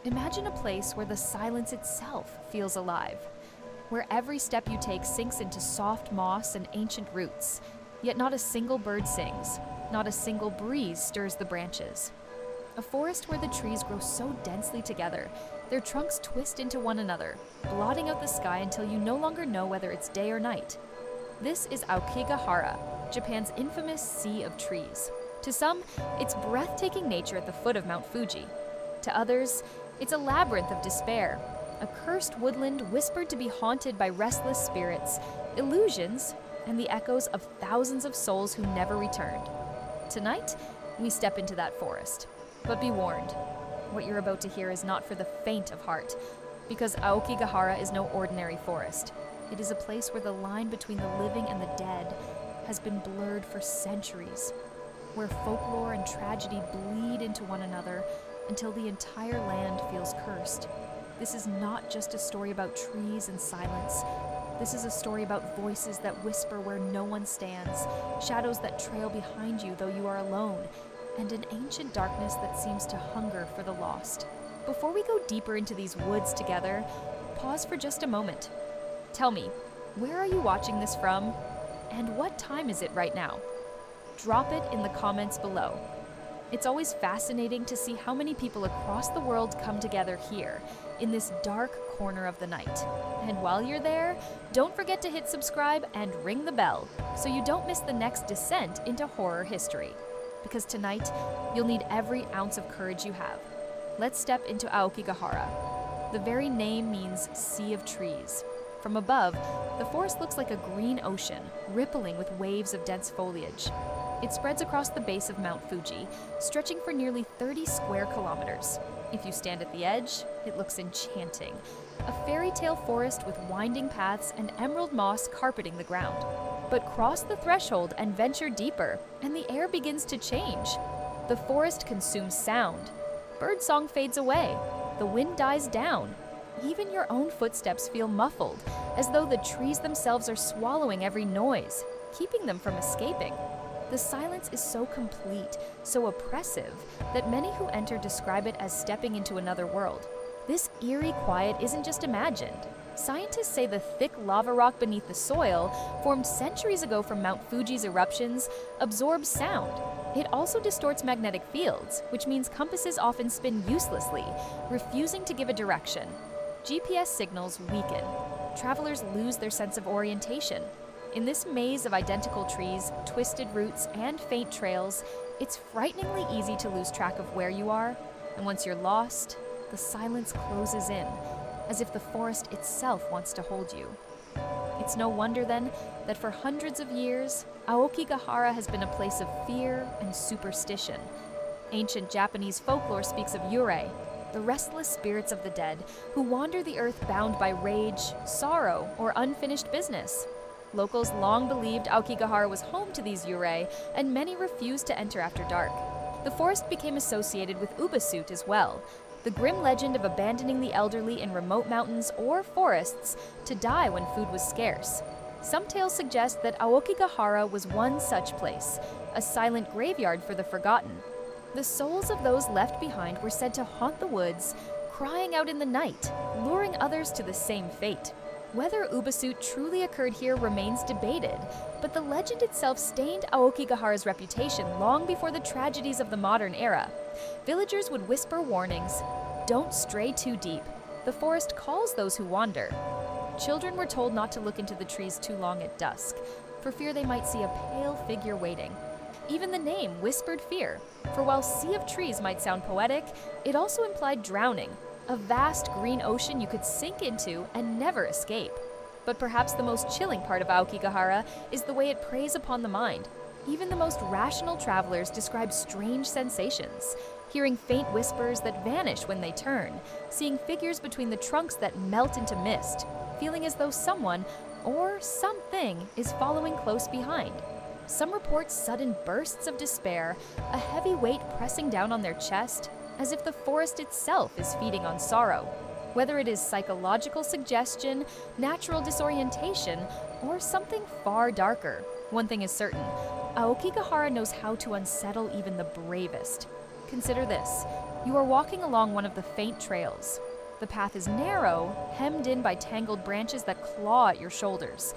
Imagine a place where the silence itself feels alive, where every step you take sinks into soft moss and ancient roots, yet not a single bird sings, not a single breeze stirs the branches. A forest where the trees grow so densely together, their trunks twist into one another, blotting out the sky until you no longer know whether it's day or night. This is Aokigahara, Japan's infamous sea of trees. To some, it's breathtaking nature at the foot of Mount Fuji. To others, it's a labyrinth of despair, a cursed woodland whispered to be haunted by restless spirits, illusions, and the echoes of thousands of souls who never returned. Tonight, we step into that forest. But be warned, what you're about to hear is not for the faint of heart, because Aokigahara is no ordinary forest. It is a place where the line between the living and the dead has been blurred for centuries, where folklore and tragedy bleed into one another until the entire land feels cursed. This is not just a story about trees and silence. This is a story about voices that whisper where no one stands, shadows that trail behind you though you are alone, and an ancient darkness that seems to hunger for the lost. Before we go deeper into these woods together, pause for just a moment. Tell me, where are you watching this from, and what time is it right now? Drop it in the comments below. It's always fascinating to see how many people across the world come together here, in this dark corner of the night. And while you're there, don't forget to hit subscribe and ring the bell so you don't miss the next descent into horror history. Because tonight, you'll need every ounce of courage you have. Let's step into Aokigahara. The very name means sea of trees. From above, the forest looks like a green ocean, rippling with waves of dense foliage. It spreads across the base of Mount Fuji, stretching for nearly 30 square kilometers. If you stand at the edge, it looks enchanting. A fairy tale forest with winding paths and emerald moss carpeting the ground. But cross the threshold and venture deeper, and the air begins to change. The forest consumes sound. Birdsong fades away. The wind dies down. Even your own footsteps feel muffled, as though the trees themselves are swallowing every noise, keeping them from escaping. The silence is so complete, so oppressive, that many who enter describe it as stepping into another world. This eerie quiet isn't just imagined. Scientists say the thick lava rock beneath the soil, formed centuries ago from Mount Fuji's eruptions, absorbs sound. It also distorts magnetic fields, which means compasses often spin uselessly, refusing to give a direction. GPS signals weaken. Travelers lose their sense of orientation. In this maze of identical trees, twisted roots, and faint trails, it's frighteningly easy to lose track of where you are, and once you're lost, the silence closes in, as if the forest itself wants to hold you. It's no wonder, then, that for hundreds of years, Aokigahara has been a place of fear and superstition. Ancient Japanese folklore speaks of yurei, the restless spirits of the dead, who wander the earth bound by rage, sorrow, or unfinished business. Locals long believed Aokigahara was home to these yurei, and many refused to enter after dark. The forest became associated with ubasut as well, the grim legend of abandoning the elderly in remote mountains or forests to die when food was scarce. Some tales suggest that Aokigahara was one such place, a silent graveyard for the forgotten. The souls of those left behind were said to haunt the woods, crying out in the night, luring others to the same fate. Whether ubasut truly occurred here remains debated, but the legend itself stained Aokigahara's reputation long before the tragedies of the modern era. Villagers would whisper warnings, "Don't stray too deep. The forest calls those who wander." Children were told not to look into the trees too long at dusk, for fear they might see a pale figure waiting. Even the name whispered fear, for while Sea of Trees might sound poetic, it also implied drowning, a vast green ocean you could sink into and never escape. But perhaps the most chilling part of Aokigahara is the way it preys upon the mind. Even the most rational travelers describe strange sensations, hearing faint whispers that vanish when they turn, seeing figures between the trunks that melt into mist, feeling as though someone or something is following close behind. Some report sudden bursts of despair, a heavy weight pressing down on their chest, as if the forest itself is feeding on sorrow. Whether it is psychological suggestion, natural disorientation, or something far darker, one thing is certain: Aokigahara knows how to unsettle even the bravest. Consider this: You are walking along one of the faint trails. The path is narrow, hemmed in by tangled branches that claw at your shoulders.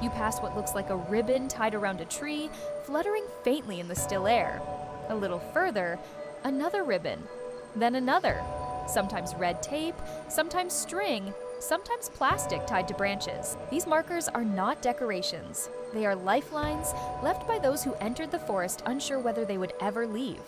You pass what looks like a ribbon tied around a tree, fluttering faintly in the still air. A little further, another ribbon, then another. Sometimes red tape, sometimes string, sometimes plastic tied to branches. These markers are not decorations. They are lifelines left by those who entered the forest unsure whether they would ever leave.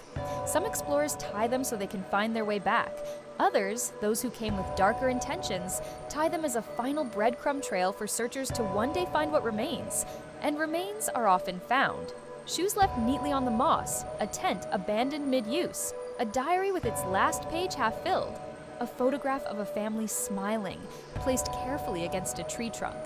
Some explorers tie them so they can find their way back. Others, those who came with darker intentions, tie them as a final breadcrumb trail for searchers to one day find what remains. And remains are often found. Shoes left neatly on the moss, a tent abandoned mid-use, a diary with its last page half filled, a photograph of a family smiling, placed carefully against a tree trunk.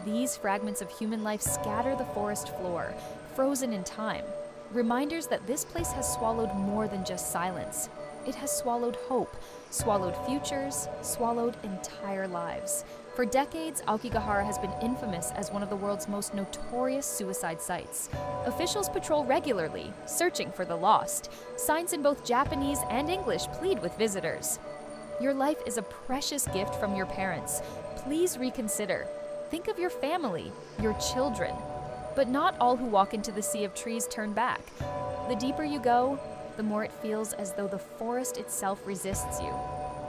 These fragments of human life scatter the forest floor, frozen in time, reminders that this place has swallowed more than just silence. It has swallowed hope, swallowed futures, swallowed entire lives. For decades, Aokigahara has been infamous as one of the world's most notorious suicide sites. Officials patrol regularly, searching for the lost. Signs in both Japanese and English plead with visitors. Your life is a precious gift from your parents. Please reconsider. Think of your family, your children. But not all who walk into the sea of trees turn back. The deeper you go, the more it feels as though the forest itself resists you.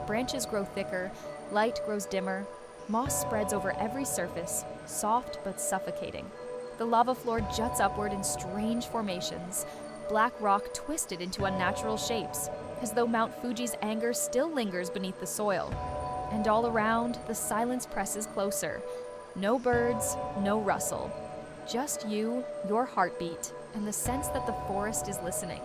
Branches grow thicker, light grows dimmer, moss spreads over every surface, soft but suffocating. The lava floor juts upward in strange formations, black rock twisted into unnatural shapes, as though Mount Fuji's anger still lingers beneath the soil. And all around, the silence presses closer. No birds, no rustle. Just you, your heartbeat, and the sense that the forest is listening.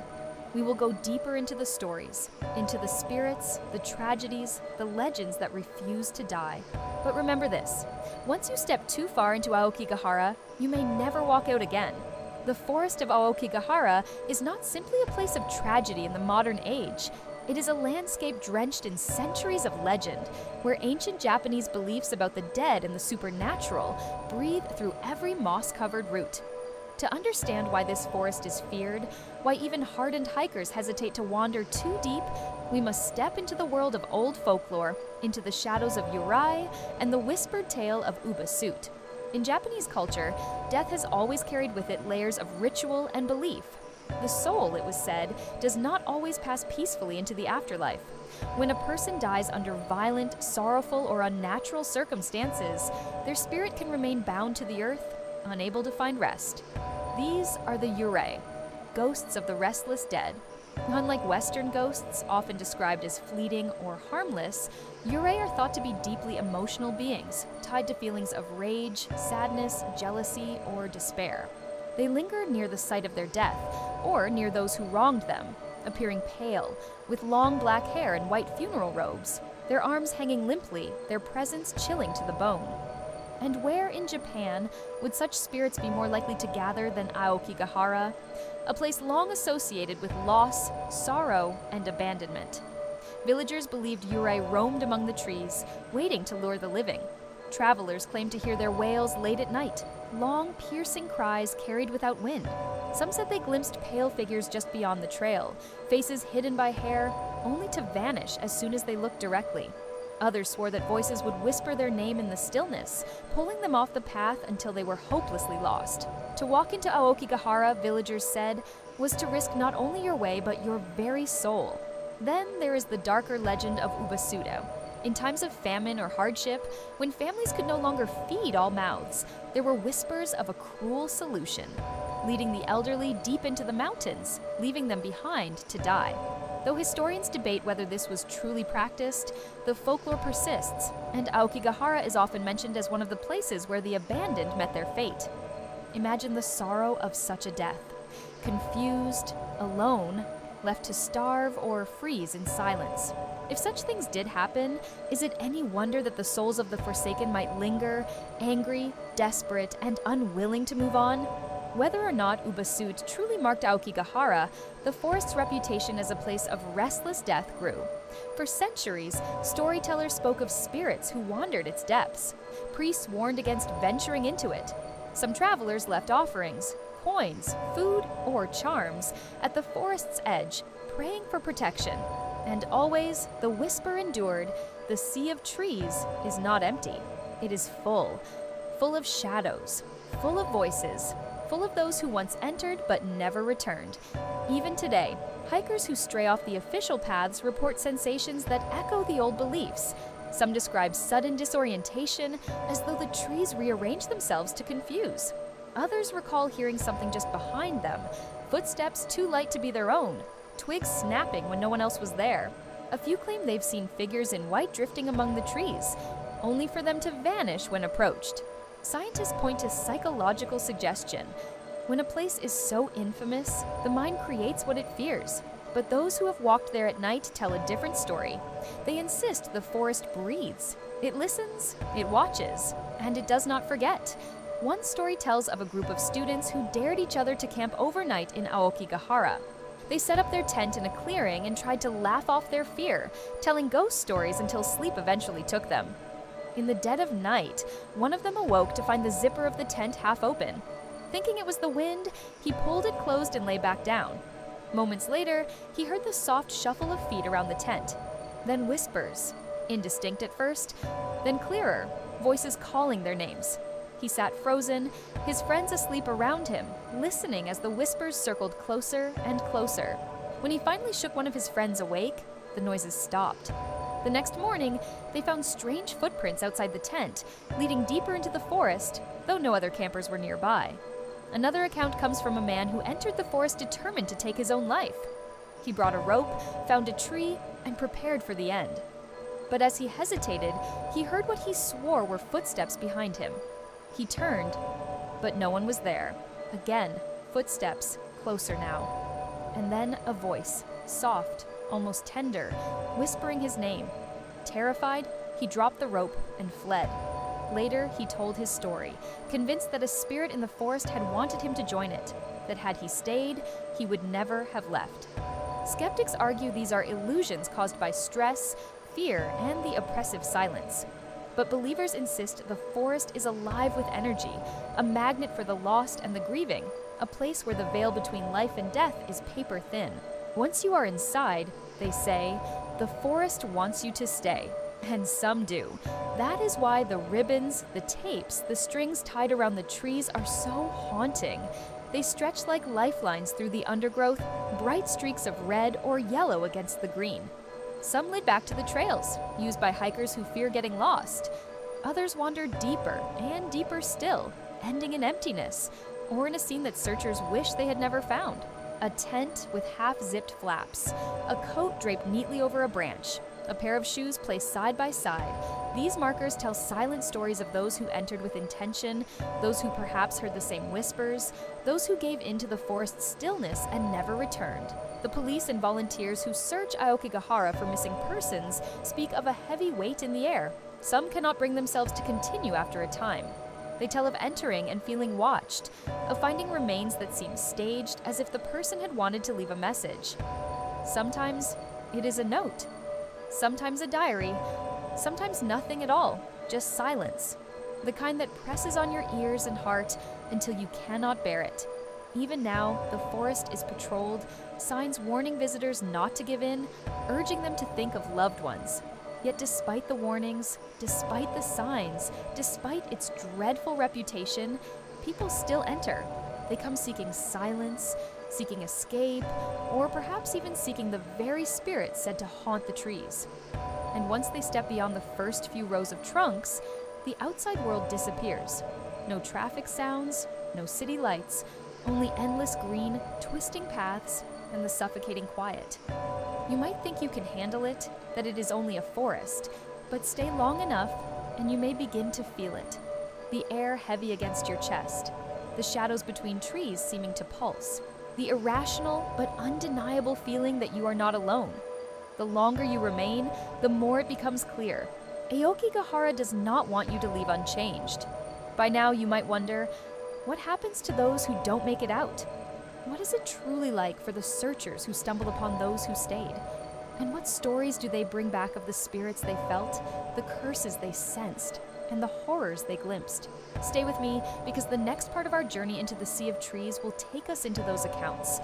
We will go deeper into the stories, into the spirits, the tragedies, the legends that refuse to die. But remember this, once you step too far into Aokigahara, you may never walk out again. The forest of Aokigahara is not simply a place of tragedy in the modern age. It is a landscape drenched in centuries of legend, where ancient Japanese beliefs about the dead and the supernatural breathe through every moss-covered root. To understand why this forest is feared, why even hardened hikers hesitate to wander too deep, we must step into the world of old folklore, into the shadows of Yurai and the whispered tale of Ubasut. In Japanese culture, death has always carried with it layers of ritual and belief. The soul, it was said, does not always pass peacefully into the afterlife. When a person dies under violent, sorrowful, or unnatural circumstances, their spirit can remain bound to the earth, unable to find rest. These are the Yurei, ghosts of the restless dead. Unlike Western ghosts, often described as fleeting or harmless, Yurei are thought to be deeply emotional beings, tied to feelings of rage, sadness, jealousy, or despair. They linger near the site of their death, or near those who wronged them, appearing pale, with long black hair and white funeral robes, their arms hanging limply, their presence chilling to the bone. And where in Japan would such spirits be more likely to gather than Aokigahara, a place long associated with loss, sorrow, and abandonment? Villagers believed Yurei roamed among the trees, waiting to lure the living. Travelers claimed to hear their wails late at night, long, piercing cries carried without wind. Some said they glimpsed pale figures just beyond the trail, faces hidden by hair, only to vanish as soon as they looked directly. Others swore that voices would whisper their name in the stillness, pulling them off the path until they were hopelessly lost. To walk into Aokigahara, villagers said, was to risk not only your way but your very soul. Then there is the darker legend of Ubasudo. In times of famine or hardship, when families could no longer feed all mouths, there were whispers of a cruel solution, leading the elderly deep into the mountains, leaving them behind to die. Though historians debate whether this was truly practiced, the folklore persists, and Aokigahara is often mentioned as one of the places where the abandoned met their fate. Imagine the sorrow of such a death. Confused, alone, left to starve or freeze in silence. If such things did happen, is it any wonder that the souls of the forsaken might linger, angry, desperate, and unwilling to move on? Whether or not Ubasut truly marked Aokigahara, the forest's reputation as a place of restless death grew. For centuries, storytellers spoke of spirits who wandered its depths. Priests warned against venturing into it. Some travelers left offerings, coins, food, or charms at the forest's edge, praying for protection. And always, the whisper endured, the sea of trees is not empty. It is full of shadows, full of voices, full of those who once entered but never returned. Even today, hikers who stray off the official paths report sensations that echo the old beliefs. Some describe sudden disorientation, as though the trees rearrange themselves to confuse. Others recall hearing something just behind them, footsteps too light to be their own, twigs snapping when no one else was there. A few claim they've seen figures in white drifting among the trees, only for them to vanish when approached. Scientists point to psychological suggestion. When a place is so infamous, the mind creates what it fears. But those who have walked there at night tell a different story. They insist the forest breathes. It listens, it watches, and it does not forget. One story tells of a group of students who dared each other to camp overnight in Aokigahara. They set up their tent in a clearing and tried to laugh off their fear, telling ghost stories until sleep eventually took them. In the dead of night, one of them awoke to find the zipper of the tent half open. Thinking it was the wind, he pulled it closed and lay back down. Moments later, he heard the soft shuffle of feet around the tent. Then whispers, indistinct at first, then clearer, voices calling their names. He sat frozen, his friends asleep around him, listening as the whispers circled closer and closer. When he finally shook one of his friends awake, the noises stopped. The next morning, they found strange footprints outside the tent, leading deeper into the forest, though no other campers were nearby. Another account comes from a man who entered the forest determined to take his own life. He brought a rope, found a tree, and prepared for the end. But as he hesitated, he heard what he swore were footsteps behind him. He turned, but no one was there. Again, footsteps, closer now. And then a voice, soft, almost tender, whispering his name. Terrified, he dropped the rope and fled. Later, he told his story, convinced that a spirit in the forest had wanted him to join it, that had he stayed, he would never have left. Skeptics argue these are illusions caused by stress, fear, and the oppressive silence. But believers insist the forest is alive with energy, a magnet for the lost and the grieving, a place where the veil between life and death is paper thin. Once you are inside, they say, the forest wants you to stay. And some do. That is why the ribbons, the tapes, the strings tied around the trees are so haunting. They stretch like lifelines through the undergrowth, bright streaks of red or yellow against the green. Some lead back to the trails, used by hikers who fear getting lost. Others wander deeper and deeper still, ending in emptiness, or in a scene that searchers wish they had never found. A tent with half-zipped flaps, a coat draped neatly over a branch, a pair of shoes placed side by side. These markers tell silent stories of those who entered with intention, those who perhaps heard the same whispers, those who gave in to the forest's stillness and never returned. The police and volunteers who search Aokigahara for missing persons speak of a heavy weight in the air. Some cannot bring themselves to continue after a time. They tell of entering and feeling watched, of finding remains that seem staged as if the person had wanted to leave a message. Sometimes it is a note. Sometimes a diary, sometimes nothing at all, just silence. The kind that presses on your ears and heart until you cannot bear it. Even now, the forest is patrolled, signs warning visitors not to give in, urging them to think of loved ones. Yet despite the warnings, despite the signs, despite its dreadful reputation, people still enter. They come seeking silence, seeking escape, or perhaps even seeking the very spirit said to haunt the trees. And once they step beyond the first few rows of trunks, the outside world disappears. No traffic sounds, no city lights, only endless green, twisting paths, and the suffocating quiet. You might think you can handle it, that it is only a forest, but stay long enough and you may begin to feel it. The air heavy against your chest, the shadows between trees seeming to pulse, the irrational but undeniable feeling that you are not alone. The longer you remain, the more it becomes clear. Aokigahara does not want you to leave unchanged. By now you might wonder, what happens to those who don't make it out? What is it truly like for the searchers who stumble upon those who stayed? And what stories do they bring back of the spirits they felt, the curses they sensed, and the horrors they glimpsed? Stay with me, because the next part of our journey into the Sea of Trees will take us into those accounts.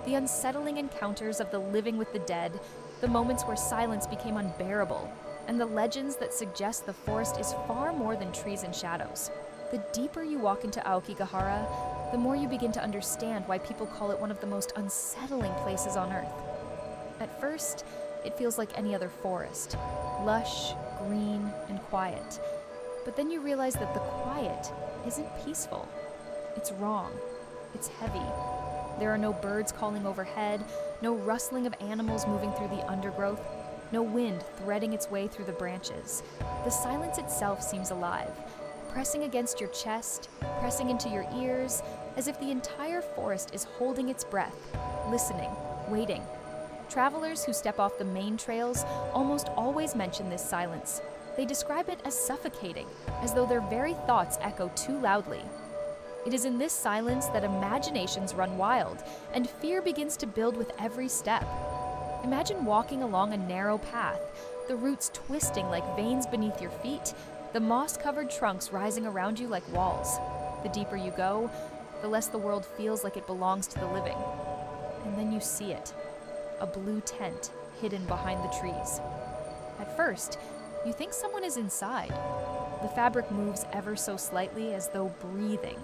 The unsettling encounters of the living with the dead, the moments where silence became unbearable, and the legends that suggest the forest is far more than trees and shadows. The deeper you walk into Aokigahara, the more you begin to understand why people call it one of the most unsettling places on Earth. At first, it feels like any other forest, lush, green, and quiet. But then you realize that the quiet isn't peaceful. It's wrong. It's heavy. There are no birds calling overhead, no rustling of animals moving through the undergrowth, no wind threading its way through the branches. The silence itself seems alive, pressing against your chest, pressing into your ears, as if the entire forest is holding its breath, listening, waiting. Travelers who step off the main trails almost always mention this silence. They describe it as suffocating, as though their very thoughts echo too loudly. It is in this silence that imaginations run wild, and fear begins to build with every step. Imagine walking along a narrow path, the roots twisting like veins beneath your feet, the moss-covered trunks rising around you like walls. The deeper you go, the less the world feels like it belongs to the living. And then you see it, a blue tent hidden behind the trees. At first, you think someone is inside. The fabric moves ever so slightly as though breathing.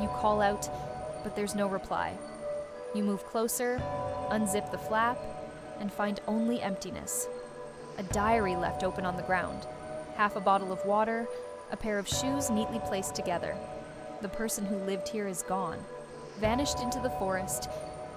You call out, but there's no reply. You move closer, unzip the flap, and find only emptiness. A diary left open on the ground, half a bottle of water, a pair of shoes neatly placed together. The person who lived here is gone, vanished into the forest,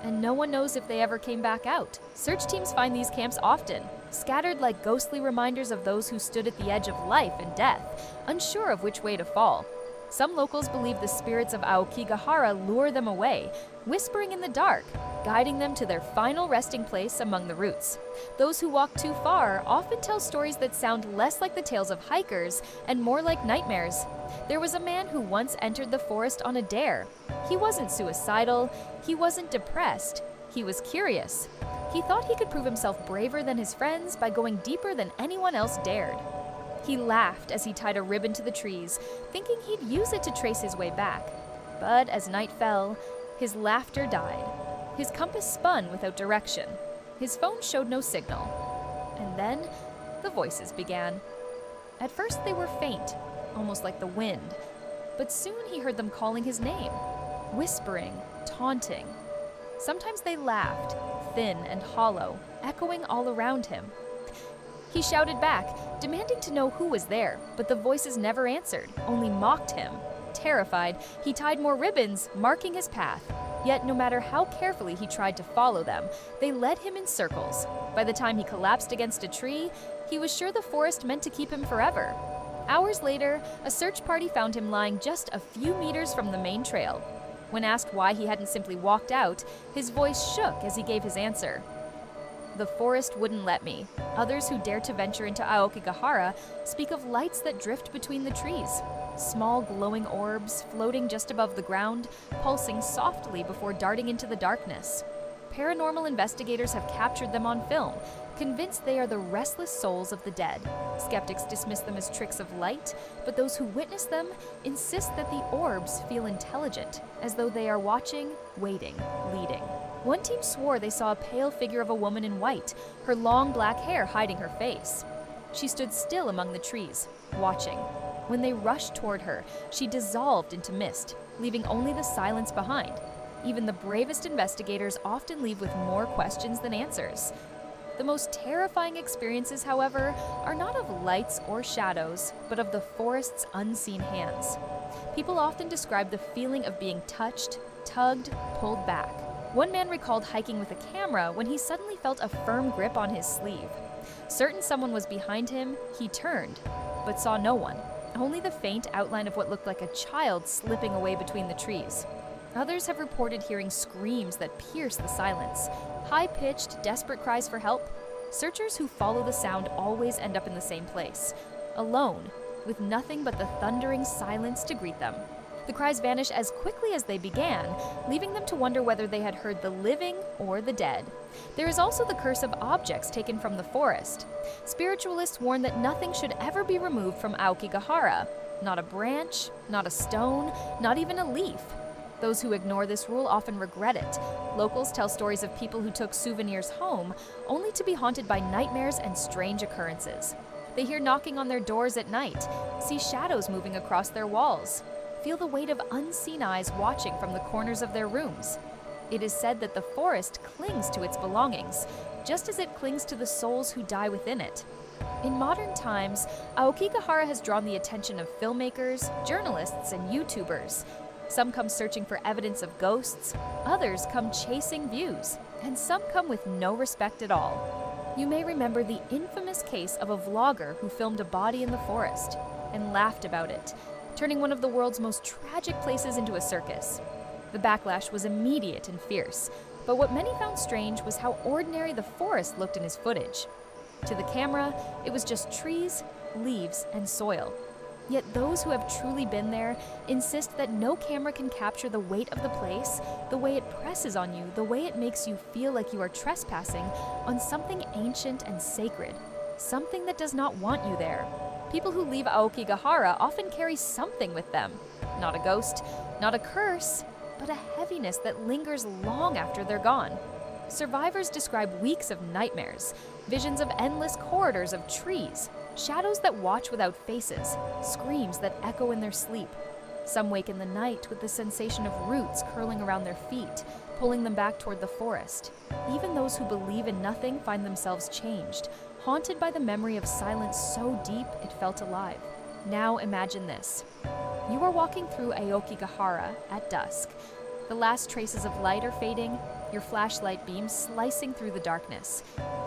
and no one knows if they ever came back out. Search teams find these camps often, scattered like ghostly reminders of those who stood at the edge of life and death, unsure of which way to fall. Some locals believe the spirits of Aokigahara lure them away, whispering in the dark, guiding them to their final resting place among the roots. Those who walk too far often tell stories that sound less like the tales of hikers and more like nightmares. There was a man who once entered the forest on a dare. He wasn't suicidal, he wasn't depressed, he was curious. He thought he could prove himself braver than his friends by going deeper than anyone else dared. He laughed as he tied a ribbon to the trees, thinking he'd use it to trace his way back. But as night fell, his laughter died. His compass spun without direction. His phone showed no signal. And then, the voices began. At first they were faint, almost like the wind. But soon he heard them calling his name, whispering, taunting. Sometimes they laughed, thin and hollow, echoing all around him. He shouted back, demanding to know who was there, but the voices never answered, only mocked him. Terrified, he tied more ribbons, marking his path. Yet no matter how carefully he tried to follow them, they led him in circles. By the time he collapsed against a tree, he was sure the forest meant to keep him forever. Hours later, a search party found him lying just a few meters from the main trail. When asked why he hadn't simply walked out, his voice shook as he gave his answer. The forest wouldn't let me. Others who dare to venture into Aokigahara speak of lights that drift between the trees. Small glowing orbs floating just above the ground, pulsing softly before darting into the darkness. Paranormal investigators have captured them on film, convinced they are the restless souls of the dead. Skeptics dismiss them as tricks of light, but those who witness them insist that the orbs feel intelligent, as though they are watching, waiting, leading. One team swore they saw a pale figure of a woman in white, her long black hair hiding her face. She stood still among the trees, watching. When they rushed toward her, she dissolved into mist, leaving only the silence behind. Even the bravest investigators often leave with more questions than answers. The most terrifying experiences, however, are not of lights or shadows, but of the forest's unseen hands. People often describe the feeling of being touched, tugged, pulled back. One man recalled hiking with a camera when he suddenly felt a firm grip on his sleeve. Certain someone was behind him, he turned, but saw no one, only the faint outline of what looked like a child slipping away between the trees. Others have reported hearing screams that pierce the silence, high-pitched, desperate cries for help. Searchers who follow the sound always end up in the same place, alone, with nothing but the thundering silence to greet them. The cries vanish as quickly as they began, leaving them to wonder whether they had heard the living or the dead. There is also the curse of objects taken from the forest. Spiritualists warn that nothing should ever be removed from Aokigahara. Not a branch, not a stone, not even a leaf. Those who ignore this rule often regret it. Locals tell stories of people who took souvenirs home only to be haunted by nightmares and strange occurrences. They hear knocking on their doors at night, see shadows moving across their walls, feel the weight of unseen eyes watching from the corners of their rooms. It is said that the forest clings to its belongings, just as it clings to the souls who die within it. In modern times, Aokigahara has drawn the attention of filmmakers, journalists, and YouTubers. Some come searching for evidence of ghosts, others come chasing views, and some come with no respect at all. You may remember the infamous case of a vlogger who filmed a body in the forest and laughed about it, turning one of the world's most tragic places into a circus. The backlash was immediate and fierce, but what many found strange was how ordinary the forest looked in his footage. To the camera, it was just trees, leaves, and soil. Yet those who have truly been there insist that no camera can capture the weight of the place, the way it presses on you, the way it makes you feel like you are trespassing on something ancient and sacred, something that does not want you there. People who leave Aokigahara often carry something with them. Not a ghost, not a curse, but a heaviness that lingers long after they're gone. Survivors describe weeks of nightmares, visions of endless corridors of trees, shadows that watch without faces, screams that echo in their sleep. Some wake in the night with the sensation of roots curling around their feet, pulling them back toward the forest. Even those who believe in nothing find themselves changed, haunted by the memory of silence so deep it felt alive. Now imagine this. You are walking through Aokigahara at dusk. The last traces of light are fading, your flashlight beam slicing through the darkness.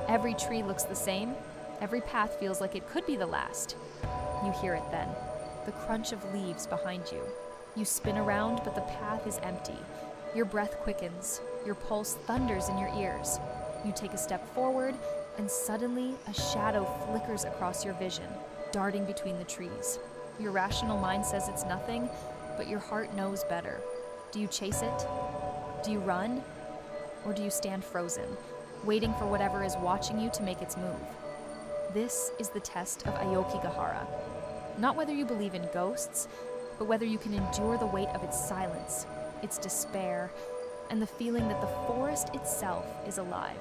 Every tree looks the same. Every path feels like it could be the last. You hear it then, the crunch of leaves behind you. You spin around, but the path is empty. Your breath quickens, your pulse thunders in your ears. You take a step forward, and suddenly a shadow flickers across your vision, darting between the trees. Your rational mind says it's nothing, but your heart knows better. Do you chase it? Do you run? Or do you stand frozen, waiting for whatever is watching you to make its move? This is the test of Aokigahara. Not whether you believe in ghosts, but whether you can endure the weight of its silence, its despair, and the feeling that the forest itself is alive.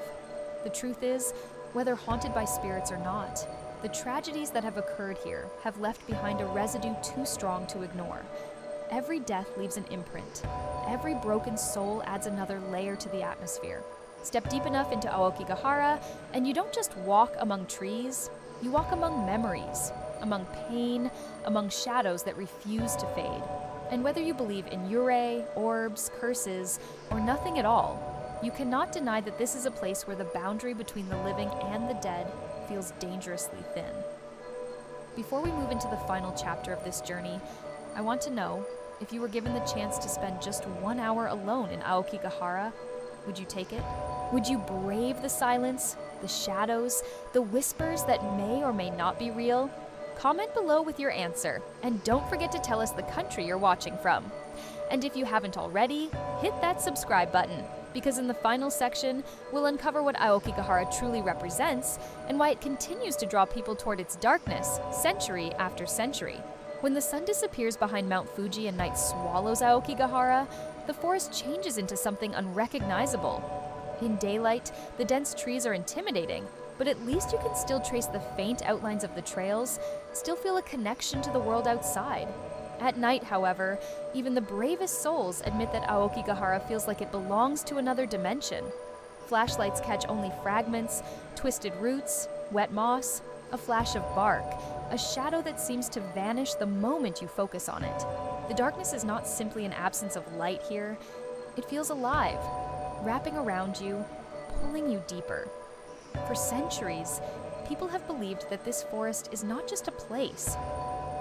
The truth is, whether haunted by spirits or not, the tragedies that have occurred here have left behind a residue too strong to ignore. Every death leaves an imprint. Every broken soul adds another layer to the atmosphere. Step deep enough into Aokigahara, and you don't just walk among trees, you walk among memories, among pain, among shadows that refuse to fade. And whether you believe in yurei, orbs, curses, or nothing at all, you cannot deny that this is a place where the boundary between the living and the dead feels dangerously thin. Before we move into the final chapter of this journey, I want to know, if you were given the chance to spend just 1 hour alone in Aokigahara, would you take it? Would you brave the silence, the shadows, the whispers that may or may not be real? Comment below with your answer, and don't forget to tell us the country you're watching from. And if you haven't already, hit that subscribe button, because in the final section, we'll uncover what Aokigahara truly represents and why it continues to draw people toward its darkness century after century. When the sun disappears behind Mount Fuji and night swallows Aokigahara, the forest changes into something unrecognizable. In daylight, the dense trees are intimidating, but at least you can still trace the faint outlines of the trails, still feel a connection to the world outside. At night, however, even the bravest souls admit that Aokigahara feels like it belongs to another dimension. Flashlights catch only fragments, twisted roots, wet moss, a flash of bark, a shadow that seems to vanish the moment you focus on it. The darkness is not simply an absence of light here, it feels alive, wrapping around you, pulling you deeper. For centuries, people have believed that this forest is not just a place,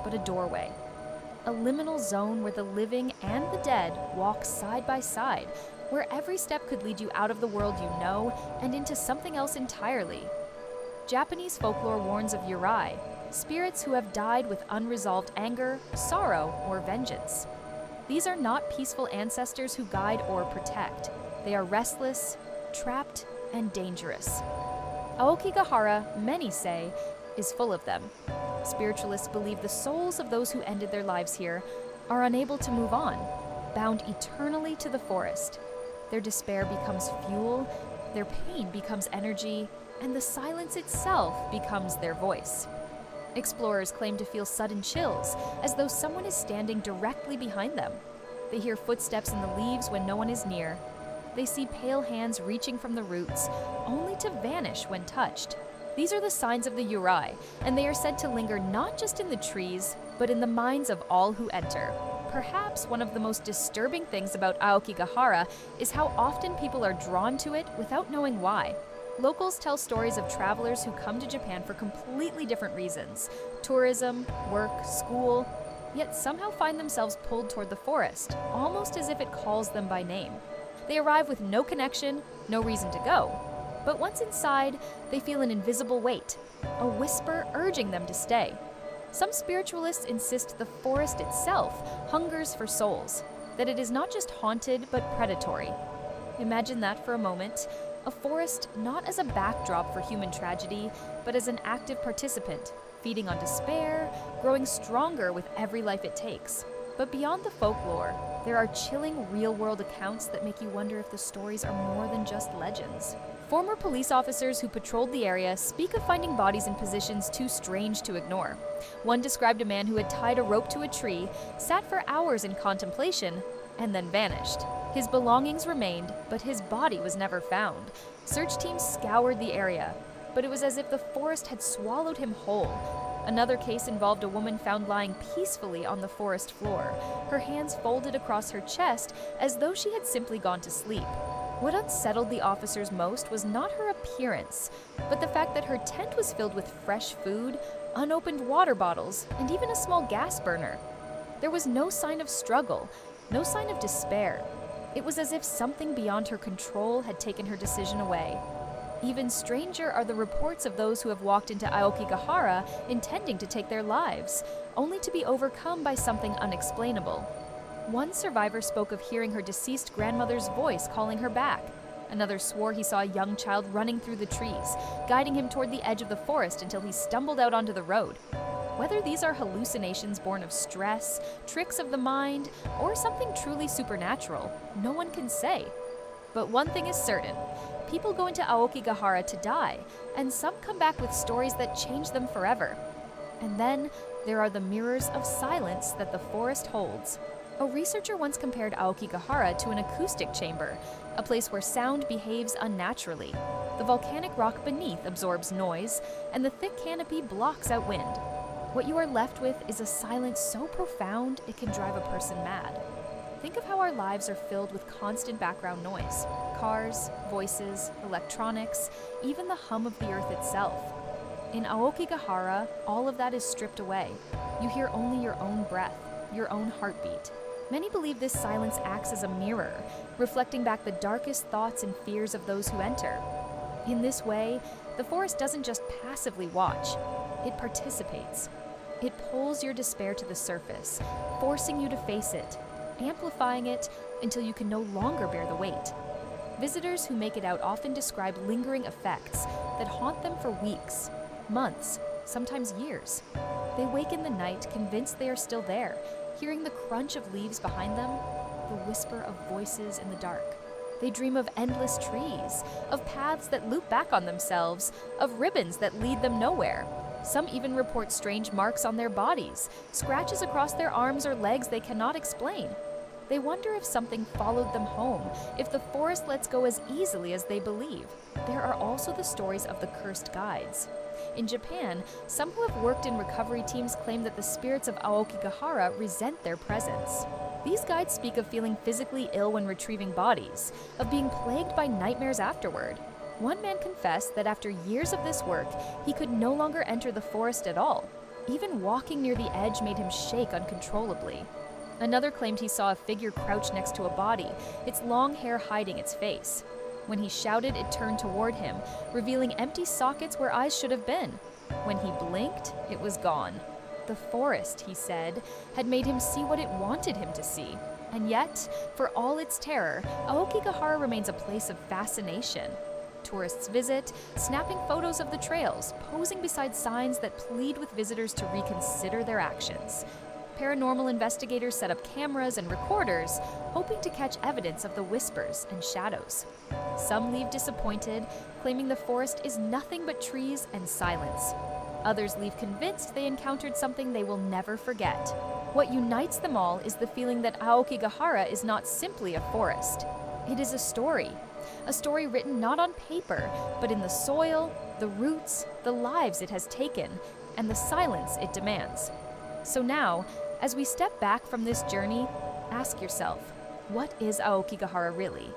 but a doorway. A liminal zone where the living and the dead walk side by side, where every step could lead you out of the world you know and into something else entirely. Japanese folklore warns of yurei, spirits who have died with unresolved anger, sorrow, or vengeance. These are not peaceful ancestors who guide or protect. They are restless, trapped, and dangerous. Aokigahara, many say, is full of them. Spiritualists believe the souls of those who ended their lives here are unable to move on. bound eternally to the forest. Their despair becomes fuel, their pain becomes energy, and the silence itself becomes their voice. Explorers claim to feel sudden chills, as though someone is standing directly behind them. They hear footsteps in the leaves when no one is near. They see pale hands reaching from the roots, only to vanish when touched. These are the signs of the Yurei, and they are said to linger not just in the trees, but in the minds of all who enter. Perhaps one of the most disturbing things about Aokigahara is how often people are drawn to it without knowing why. Locals tell stories of travelers who come to Japan for completely different reasons: tourism, work, school, yet somehow find themselves pulled toward the forest, almost as if it calls them by name. They arrive with no connection, no reason to go. But once inside, they feel an invisible weight, a whisper urging them to stay. Some spiritualists insist the forest itself hungers for souls, that it is not just haunted but predatory. Imagine that for a moment, a forest not as a backdrop for human tragedy, but as an active participant, feeding on despair, growing stronger with every life it takes. But beyond the folklore, there are chilling real-world accounts that make you wonder if the stories are more than just legends. Former police officers who patrolled the area speak of finding bodies in positions too strange to ignore. One described a man who had tied a rope to a tree, sat for hours in contemplation, and then vanished. His belongings remained, but his body was never found. Search teams scoured the area, but it was as if the forest had swallowed him whole. Another case involved a woman found lying peacefully on the forest floor, her hands folded across her chest as though she had simply gone to sleep. What unsettled the officers most was not her appearance, but the fact that her tent was filled with fresh food, unopened water bottles, and even a small gas burner. There was no sign of struggle, no sign of despair. It was as if something beyond her control had taken her decision away. Even stranger are the reports of those who have walked into Aokigahara intending to take their lives, only to be overcome by something unexplainable. One survivor spoke of hearing her deceased grandmother's voice calling her back. Another swore he saw a young child running through the trees, guiding him toward the edge of the forest until he stumbled out onto the road. Whether these are hallucinations born of stress, tricks of the mind, or something truly supernatural, no one can say. But one thing is certain: people go into Aokigahara to die, and some come back with stories that change them forever. And then there are the mirrors of silence that the forest holds. A researcher once compared Aokigahara to an acoustic chamber, a place where sound behaves unnaturally. The volcanic rock beneath absorbs noise, and the thick canopy blocks out wind. What you are left with is a silence so profound it can drive a person mad. Think of how our lives are filled with constant background noise: cars, voices, electronics, even the hum of the earth itself. In Aokigahara, all of that is stripped away. You hear only your own breath, your own heartbeat. Many believe this silence acts as a mirror, reflecting back the darkest thoughts and fears of those who enter. In this way, the forest doesn't just passively watch, it participates. It pulls your despair to the surface, forcing you to face it, amplifying it until you can no longer bear the weight. Visitors who make it out often describe lingering effects that haunt them for weeks, months, sometimes years. They wake in the night convinced they are still there, hearing the crunch of leaves behind them, the whisper of voices in the dark. They dream of endless trees, of paths that loop back on themselves, of ribbons that lead them nowhere. Some even report strange marks on their bodies, scratches across their arms or legs they cannot explain. They wonder if something followed them home, if the forest lets go as easily as they believe. There are also the stories of the cursed guides. In Japan, some who have worked in recovery teams claim that the spirits of Aokigahara resent their presence. These guides speak of feeling physically ill when retrieving bodies, of being plagued by nightmares afterward. One man confessed that after years of this work, he could no longer enter the forest at all. Even walking near the edge made him shake uncontrollably. Another claimed he saw a figure crouch next to a body, its long hair hiding its face. When he shouted, it turned toward him, revealing empty sockets where eyes should have been. When he blinked, it was gone. The forest, he said, had made him see what it wanted him to see. And yet, for all its terror, Aokigahara remains a place of fascination. Tourists visit, snapping photos of the trails, posing beside signs that plead with visitors to reconsider their actions. Paranormal investigators set up cameras and recorders, hoping to catch evidence of the whispers and shadows. Some leave disappointed, claiming the forest is nothing but trees and silence. Others leave convinced they encountered something they will never forget. What unites them all is the feeling that Aokigahara is not simply a forest. It is a story written not on paper, but in the soil, the roots, the lives it has taken, and the silence it demands. So now, as we step back from this journey, ask yourself, what is Aokigahara really?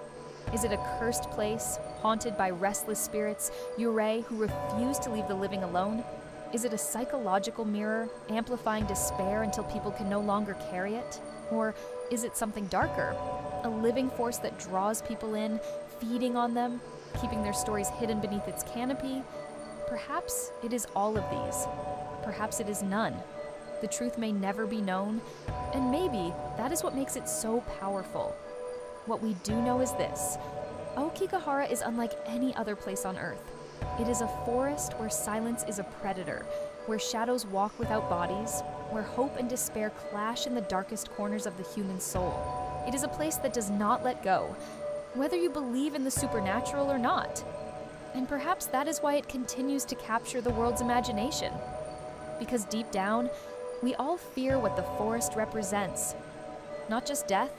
Is it a cursed place, haunted by restless spirits, yurei who refuse to leave the living alone? Is it a psychological mirror, amplifying despair until people can no longer carry it? Or is it something darker, a living force that draws people in, feeding on them, keeping their stories hidden beneath its canopy? Perhaps it is all of these. Perhaps it is none. The truth may never be known, and maybe that is what makes it so powerful. What we do know is this: Aokigahara is unlike any other place on Earth. It is a forest where silence is a predator, where shadows walk without bodies, where hope and despair clash in the darkest corners of the human soul. It is a place that does not let go, whether you believe in the supernatural or not. And perhaps that is why it continues to capture the world's imagination. Because deep down, we all fear what the forest represents. Not just death,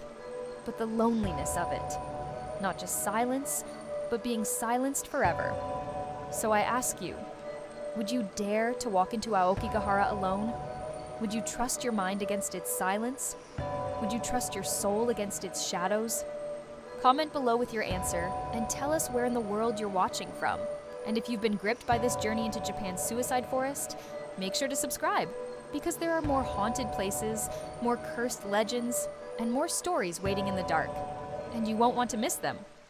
but the loneliness of it. Not just silence, but being silenced forever. So I ask you, would you dare to walk into Aokigahara alone? Would you trust your mind against its silence? Would you trust your soul against its shadows? Comment below with your answer and tell us where in the world you're watching from. And if you've been gripped by this journey into Japan's suicide forest, make sure to subscribe, because there are more haunted places, more cursed legends, and more stories waiting in the dark. And you won't want to miss them.